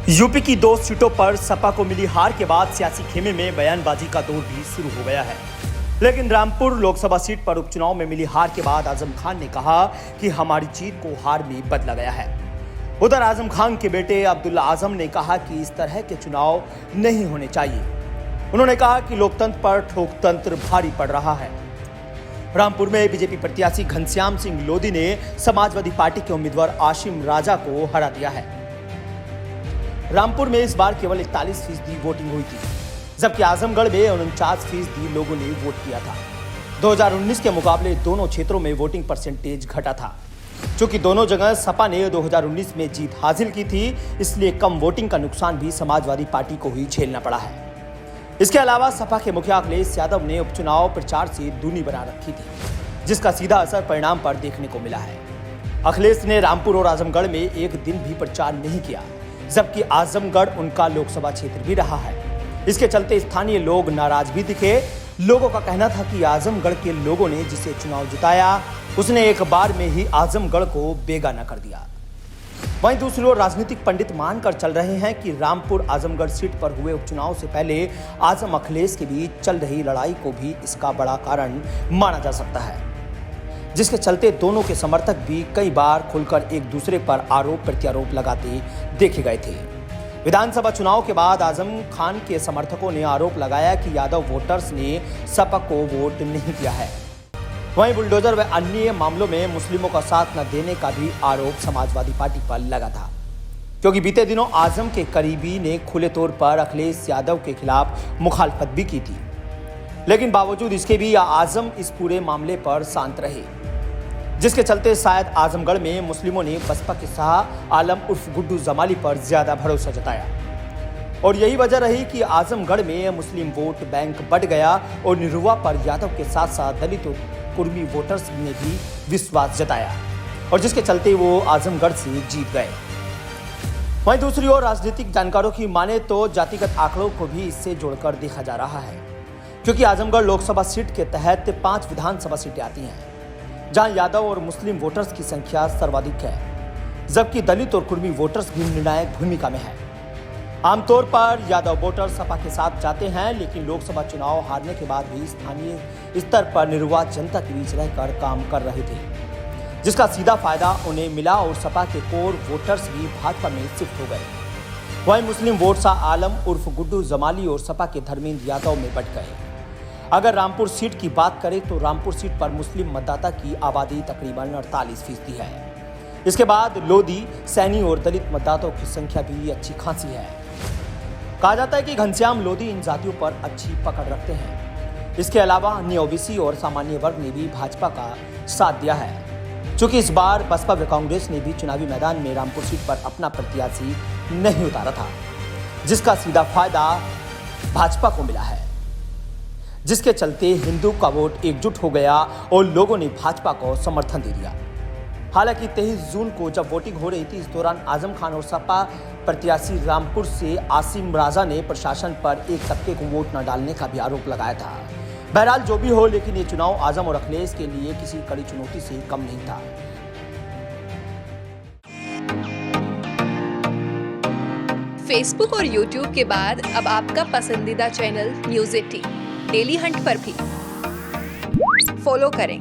UP की 2 सीटों पर सपा को मिली हार के बाद सियासी खेमे में बयानबाजी का दौर भी शुरू हो गया है। लेकिन रामपुर लोकसभा सीट पर उपचुनाव में मिली हार के बाद आजम खान ने कहा कि हमारी जीत को हार में बदला गया है। उधर आजम खान के बेटे अब्दुल्ला आजम ने कहा कि इस तरह के चुनाव नहीं होने चाहिए। उन्होंने कहा कि लोकतंत्र पर ठोकतंत्र भारी पड़ रहा है। रामपुर में बीजेपी प्रत्याशी घनश्याम सिंह लोधी ने समाजवादी पार्टी के उम्मीदवार आशिम राजा को हरा दिया है। रामपुर में इस बार केवल 41% वोटिंग हुई थी, जबकि आजमगढ़ में 49% लोगों ने वोट किया था। 2019 के मुकाबले दोनों क्षेत्रों में वोटिंग परसेंटेज घटा था। चूंकि दोनों जगह सपा ने 2019 में जीत हासिल की थी, इसलिए कम वोटिंग का नुकसान भी समाजवादी पार्टी को ही झेलना पड़ा है। इसके अलावा सपा के मुखिया अखिलेश यादव ने उपचुनाव प्रचार से दूरी बना रखी थी, जिसका सीधा असर परिणाम पर देखने को मिला है। अखिलेश ने रामपुर और आजमगढ़ में एक दिन भी प्रचार नहीं किया, जबकि आजमगढ़ उनका लोकसभा क्षेत्र भी रहा है। इसके चलते स्थानीय लोग नाराज भी दिखे। लोगों का कहना था कि आजमगढ़ के लोगों ने जिसे चुनाव जिताया, उसने एक बार में ही आजमगढ़ को बेगाना कर दिया। वहीं दूसरी ओर राजनीतिक पंडित मानकर चल रहे हैं कि रामपुर आजमगढ़ सीट पर हुए उपचुनाव से पहले आजम अखिलेश के बीच चल रही लड़ाई को भी इसका बड़ा कारण माना जा सकता है, जिसके चलते दोनों के समर्थक भी कई बार खुलकर एक दूसरे पर आरोप प्रत्यारोप लगाते देखे गए थे। विधानसभा चुनाव के बाद आजम खान के समर्थकों ने आरोप लगाया कि यादव वोटर्स ने सपा को वोट नहीं दिया है। वहीं बुलडोजर व अन्य मामलों में मुस्लिमों का साथ न देने का भी आरोप समाजवादी पार्टी पर लगा था, क्योंकि बीते दिनों आजम के करीबी ने खुले तौर पर अखिलेश यादव के खिलाफ मुखालफत भी की थी। लेकिन बावजूद इसके भी आजम इस पूरे मामले पर शांत रहे, जिसके चलते शायद आजमगढ़ में मुस्लिमों ने बसपा के शाह आलम उर्फ गुड्डू जमाली पर ज्यादा भरोसा जताया। और यही वजह रही कि आजमगढ़ में मुस्लिम वोट बैंक बढ़ गया और निरुआ पर यादव के साथ साथ दलित और कुर्मी वोटर्स ने भी विश्वास जताया, और जिसके चलते वो आजमगढ़ से जीत गए। वहीं दूसरी ओर राजनीतिक जानकारों की माने तो जातिगत आंकड़ों को भी इससे जोड़कर देखा जा रहा है, क्योंकि आजमगढ़ लोकसभा सीट के तहत 5 विधानसभा सीटें आती हैं, जहां यादव और मुस्लिम वोटर्स की संख्या सर्वाधिक है, जबकि दलित और कुर्मी वोटर्स भी निर्णायक भूमिका में है। आमतौर पर यादव वोटर सपा के साथ जाते हैं, लेकिन लोकसभा चुनाव हारने के बाद भी स्थानीय स्तर पर निर्वाचित जनता के बीच रहकर काम कर रहे थे, जिसका सीधा फायदा उन्हें मिला और सपा के कोर वोटर्स भी भाजपा में शिफ्ट हो गए। वहीं मुस्लिम वोट शाह आलम उर्फ गुड्डू जमाली और सपा के धर्मेंद्र यादव में बट गए। अगर रामपुर सीट की बात करें तो रामपुर सीट पर मुस्लिम मतदाता की आबादी तकरीबन 48% है। इसके बाद लोधी, सैनी और दलित मतदाताओं की संख्या भी अच्छी खासी है। कहा जाता है कि घनश्याम लोधी इन जातियों पर अच्छी पकड़ रखते हैं। इसके अलावा अन्य ओबीसी और सामान्य वर्ग ने भी भाजपा का साथ दिया है। चूंकि इस बार बसपा व कांग्रेस ने भी चुनावी मैदान में रामपुर सीट पर अपना प्रत्याशी नहीं उतारा था, जिसका सीधा फायदा भाजपा को मिला है, जिसके चलते हिंदू का वोट एकजुट हो गया और लोगों ने भाजपा को समर्थन दे दिया। हालांकि 23 जून को जब वोटिंग हो रही थी, इस दौरान आजम खान और सपा प्रत्याशी रामपुर से आसिम राजा ने प्रशासन पर एक तबके को वोट न डालने का भी आरोप लगाया था। बहरहाल जो भी हो, लेकिन ये चुनाव आजम और अखिलेश के लिए किसी कड़ी चुनौती से कम नहीं था। फेसबुक और यूट्यूब के बाद अब आपका पसंदीदा चैनल न्यूज़ 18 डेली हंट पर भी फॉलो करें।